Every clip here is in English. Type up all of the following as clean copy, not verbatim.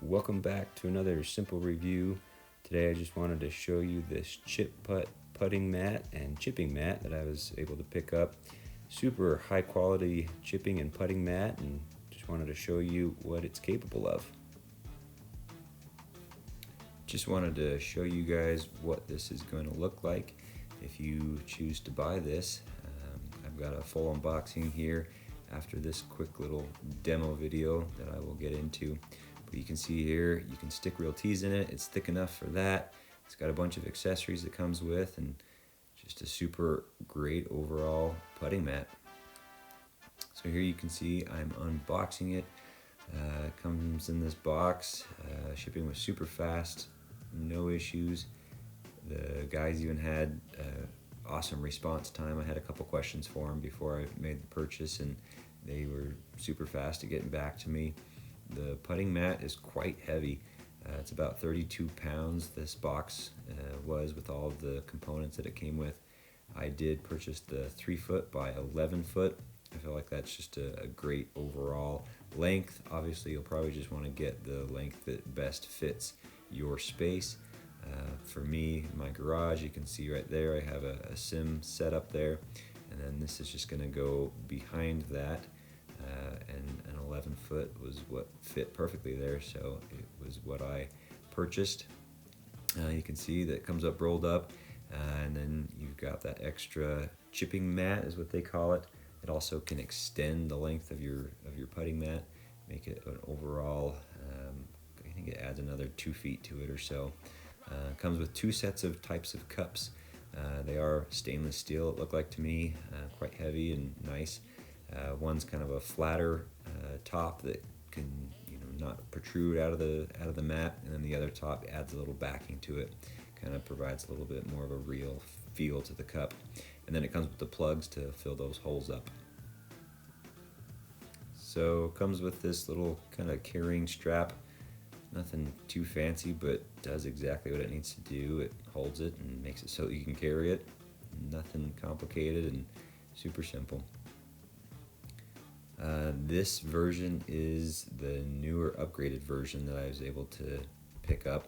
Welcome back to another simple review. Today I just wanted to show you this Chiputt putting mat and chipping mat that I was able to pick up. Super high quality chipping and putting mat, and just wanted to show you what it's capable of. Just wanted to show you guys what this is going to look like if you choose to buy this. I've got a full unboxing here after this quick little demo video that I will get into. But you can see here, you can stick real tees in it. It's thick enough for that. It's got a bunch of accessories that comes with, and just a super great overall putting mat. So here you can see I'm unboxing it. It comes in this box. Shipping was super fast, no issues. The guys even had awesome response time. I had a couple questions for them before I made the purchase, and they were super fast at getting back to me. The putting mat is quite heavy. It's about 32 pounds. This box was with all of the components that it came with. I did purchase the 3 foot by 11 foot. I feel like that's just a great overall length. Obviously, you'll probably just want to get the length that best fits your space. For me, in my garage, you can see right there, I have a sim set up there, and then this is just going to go behind that, and an 11 foot was what fit perfectly there, so it was what I purchased. You can see that it comes up rolled up, and then you've got that extra chipping mat is what they call it. It also can extend the length of your putting mat, make it an overall, I think it adds another 2 feet to it or so. Comes with 2 sets of types of cups. They are stainless steel, it looked like to me, quite heavy and nice. One's kind of a flatter top that can not protrude out of the mat, and then the other top adds a little backing to it, kind of provides a little bit more of a real feel to the cup. And then it comes with the plugs to fill those holes up. So it comes with this little kind of carrying strap. Nothing too fancy, but does exactly what it needs to do. It holds it and makes it so you can carry it. Nothing complicated and super simple. This version is the newer upgraded version that I was able to pick up.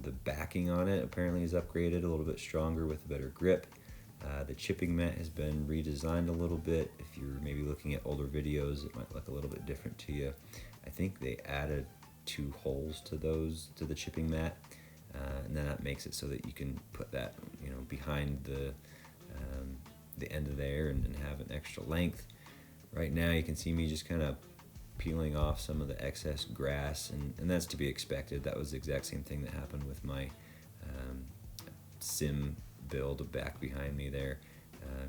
The backing on it apparently is upgraded, a little bit stronger with a better grip. The chipping mat has been redesigned a little bit. If you're maybe looking at older videos, it might look a little bit different to you. I think they added 2 holes to the chipping mat, and then that makes it so that you can put that behind the end of there and have an extra length. Right now you can see me just kind of peeling off some of the excess grass, and that's to be expected. That was the exact same thing that happened with my sim build back behind me there.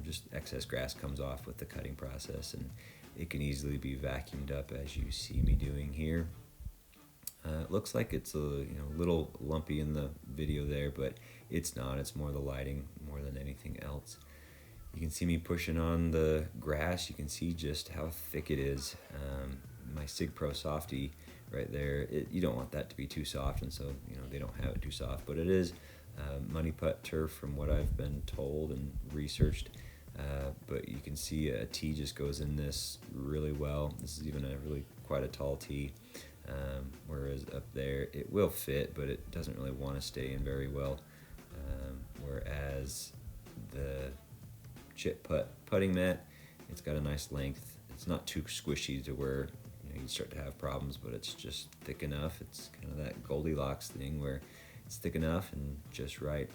Just excess grass comes off with the cutting process, and it can easily be vacuumed up as you see me doing here. It looks like it's a little lumpy in the video there, but it's not. It's more the lighting more than anything else. You can see me pushing on the grass. You can see just how thick it is. My Sig Pro Softy right there, you don't want that to be too soft, and so they don't have it too soft, but it is money putt turf from what I've been told and researched. But you can see a tee just goes in this really well. This is even quite a tall tee. Whereas up there it will fit, but it doesn't really want to stay in very well. Whereas the Chiputt putting mat, it's got a nice length. It's not too squishy to where you start to have problems, but it's just thick enough. It's kind of that Goldilocks thing where it's thick enough and just right.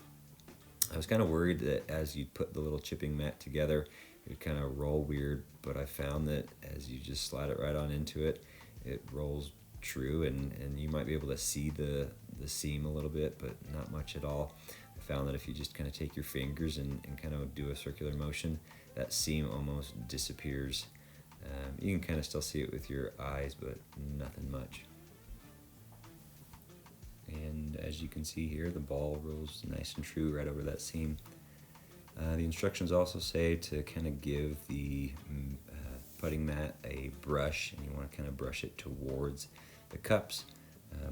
I was kind of worried that as you put the little chipping mat together, it would kind of roll weird, but I found that as you just slide it right on into it, it rolls true, and you might be able to see the seam a little bit, but not much at all. I found that if you just kind of take your fingers and kind of do a circular motion, that seam almost disappears. You can kind of still see it with your eyes, but nothing much. And as you can see here, the ball rolls nice and true right over that seam. The instructions also say to kind of give the putting mat a brush, and you want to kind of brush it towards the cups.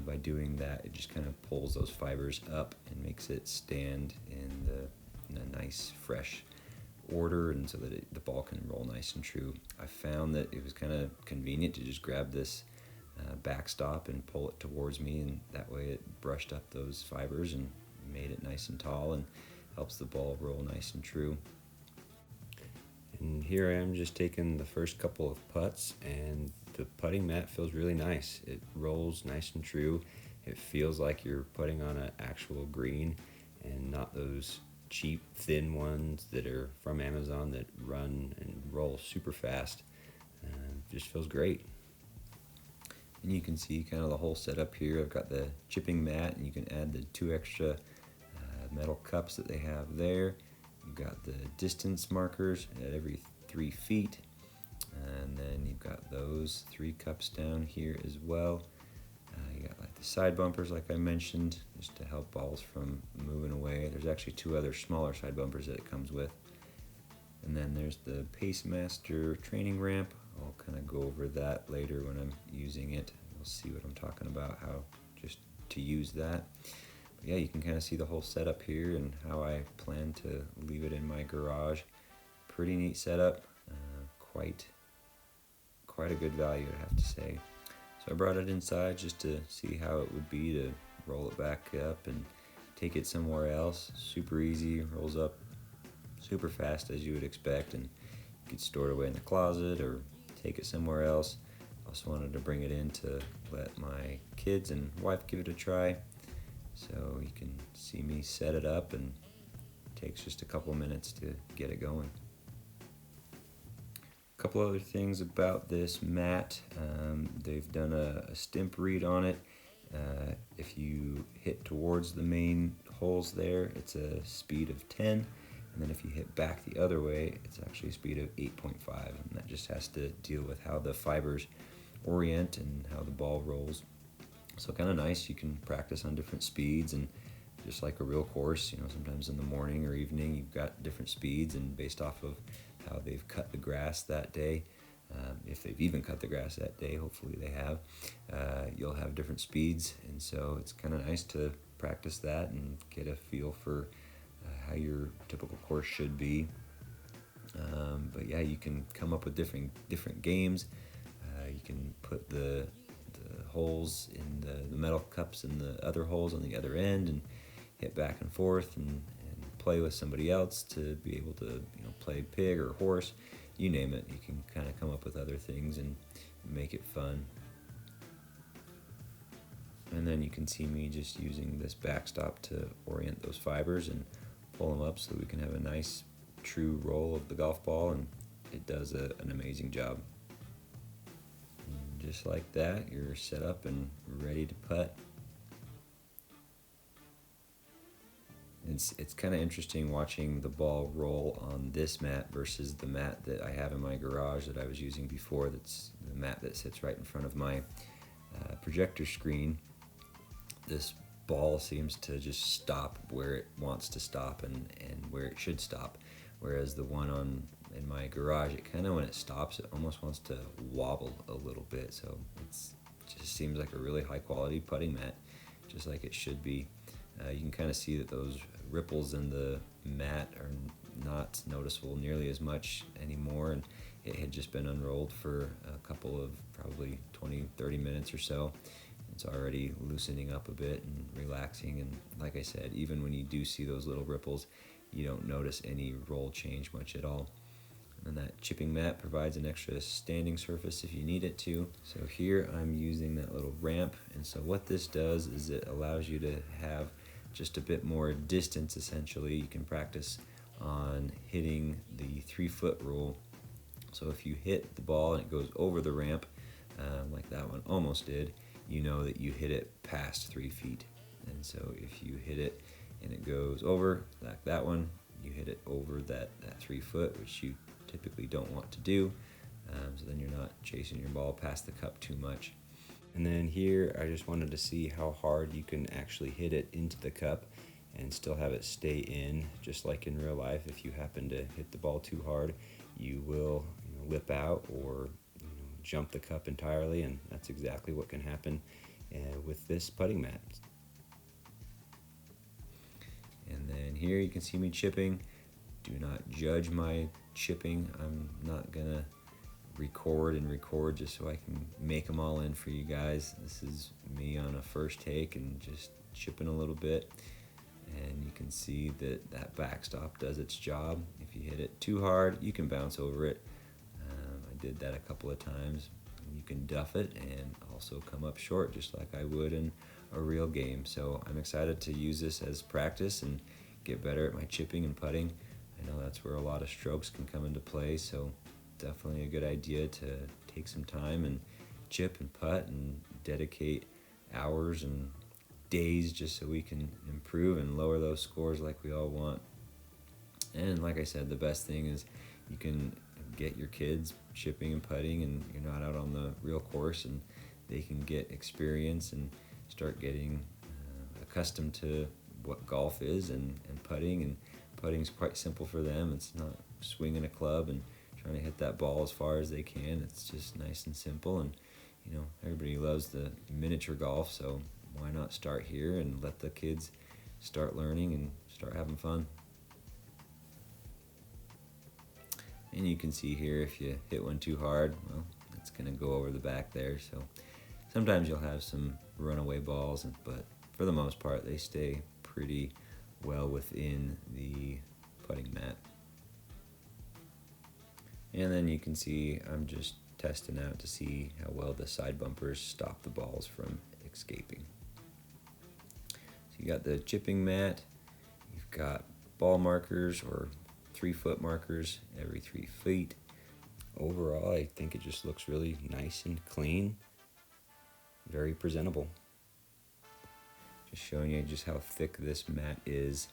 By doing that, it just kind of pulls those fibers up and makes it stand in a nice fresh order, and so that the ball can roll nice and true. I found that it was kind of convenient to just grab this backstop and pull it towards me, and that way it brushed up those fibers and made it nice and tall and helps the ball roll nice and true. And here I am just taking the first couple of putts, and the putting mat feels really nice. It rolls nice and true. It feels like you're putting on an actual green and not those cheap thin ones that are from Amazon that run and roll super fast. Just feels great. And you can see kind of the whole setup here. I've got the chipping mat, and you can add the 2 extra metal cups that they have there. You've got the distance markers at every 3 feet, and then you've got those 3 cups down here as well. You got like the side bumpers, like I mentioned, just to help balls from moving away. There's actually 2 other smaller side bumpers that it comes with. And then there's the Pacemaster training ramp. I'll kind of go over that later when I'm using it. You'll see what I'm talking about, how just to use that. But yeah, you can kind of see the whole setup here and how I plan to leave it in my garage. Pretty neat setup, quite a good value, I have to say. So I brought it inside just to see how it would be to roll it back up and take it somewhere else. Super easy, rolls up super fast as you would expect, and you could store it away in the closet or take it somewhere else. Also wanted to bring it in to let my kids and wife give it a try. So you can see me set it up, and it takes just a couple minutes to get it going. A couple other things about this mat. They've done a stimp read on it. If you hit towards the main holes there, it's a speed of 10. And then if you hit back the other way, it's actually a speed of 8.5. And that just has to deal with how the fibers orient and how the ball rolls. So kind of nice. You can practice on different speeds, and just like a real course, sometimes in the morning or evening you've got different speeds, and based off of how they've cut the grass that day, if they've even cut the grass that day, hopefully they have, you'll have different speeds. And so it's kind of nice to practice that and get a feel for how your typical course should be. But yeah, you can come up with different games. You can put the holes in the metal cups in the other holes on the other end, and hit back and forth and play with somebody else to be able to play pig or horse, you name it. You can kind of come up with other things and make it fun. And then you can see me just using this backstop to orient those fibers and pull them up so we can have a nice true roll of the golf ball, and it does an amazing job. And just like that, you're set up and ready to putt. It's kind of interesting watching the ball roll on this mat versus the mat that I have in my garage that I was using before. That's the mat that sits right in front of my projector screen. This ball seems to just stop where it wants to stop and where it should stop, whereas the one in my garage, it kind of, when it stops, it almost wants to wobble a little bit. So it just seems like a really high quality putting mat, just like it should be. You can kind of see that those ripples in the mat are not noticeable nearly as much anymore, and it had just been unrolled for a couple of probably 20-30 minutes or so. It's already loosening up a bit and relaxing, and like I said, even when you do see those little ripples, you don't notice any roll change much at all. And that chipping mat provides an extra standing surface if you need it to. So here I'm using that little ramp, and so what this does is it allows you to have just a bit more distance. Essentially, you can practice on hitting the 3-foot rule. So if you hit the ball and it goes over the ramp, like that one almost did, you know that you hit it past 3 feet. And so if you hit it and it goes over, like that one, you hit it over that 3 foot, which you typically don't want to do. So then you're not chasing your ball past the cup too much. And then here, I just wanted to see how hard you can actually hit it into the cup and still have it stay in, just like in real life. If you happen to hit the ball too hard, you will lip out or jump the cup entirely, and that's exactly what can happen with this putting mat. And then here you can see me chipping. Do not judge my chipping. I'm not gonna record and record just so I can make them all in for you guys. This is me on a first take and just chipping a little bit. And you can see that that backstop does its job. If you hit it too hard, you can bounce over it. I did that a couple of times. You can duff it and also come up short just like I would in a real game. So I'm excited to use this as practice and get better at my chipping and putting. I know that's where a lot of strokes can come into play, so definitely a good idea to take some time and chip and putt and dedicate hours and days just so we can improve and lower those scores like we all want. And like I said, the best thing is you can get your kids chipping and putting and you're not out on the real course, and they can get experience and start getting accustomed to what golf is and putting. And putting is quite simple for them. It's not swinging a club and trying to hit that ball as far as they can. It's just nice and simple. And you know, everybody loves the miniature golf, so why not start here and let the kids start learning and start having fun. And you can see here, if you hit one too hard, well, it's going to go over the back there. So sometimes you'll have some runaway balls, but for the most part, they stay pretty well within the putting mat. And then you can see I'm just testing out to see how well the side bumpers stop the balls from escaping. So you got the chipping mat, you've got ball markers or 3-foot markers every 3 feet. Overall, I think it just looks really nice and clean, very presentable. Just showing you just how thick this mat is.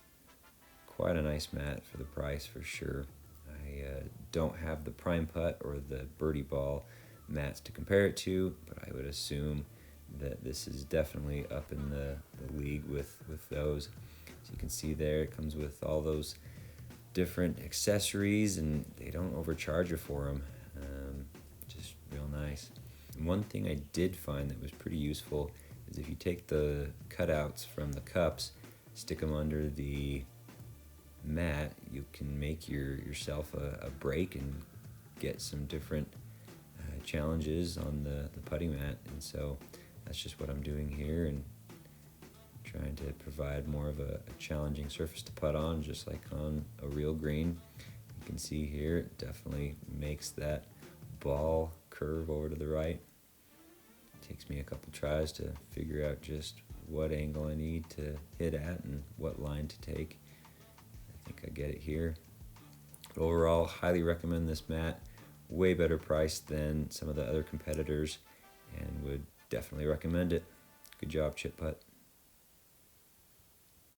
Quite a nice mat for the price for sure. I don't have the Prime Putt or the Birdie Ball mats to compare it to, but I would assume that this is definitely up in the league with those. So you can see there, it comes with all those different accessories, and they don't overcharge you for them. Just real nice. And one thing I did find that was pretty useful is if you take the cutouts from the cups, stick them under the mat, you can make yourself a break and get some different challenges on the putting mat. And so that's just what I'm doing here, and trying to provide more of a challenging surface to putt on, just like on a real green. You can see here, it definitely makes that ball curve over to the right. It takes me a couple tries to figure out just what angle I need to hit at and what line to take. I think I get it here. But overall, highly recommend this mat. Way better price than some of the other competitors, and would definitely recommend it. Good job, Chiputt.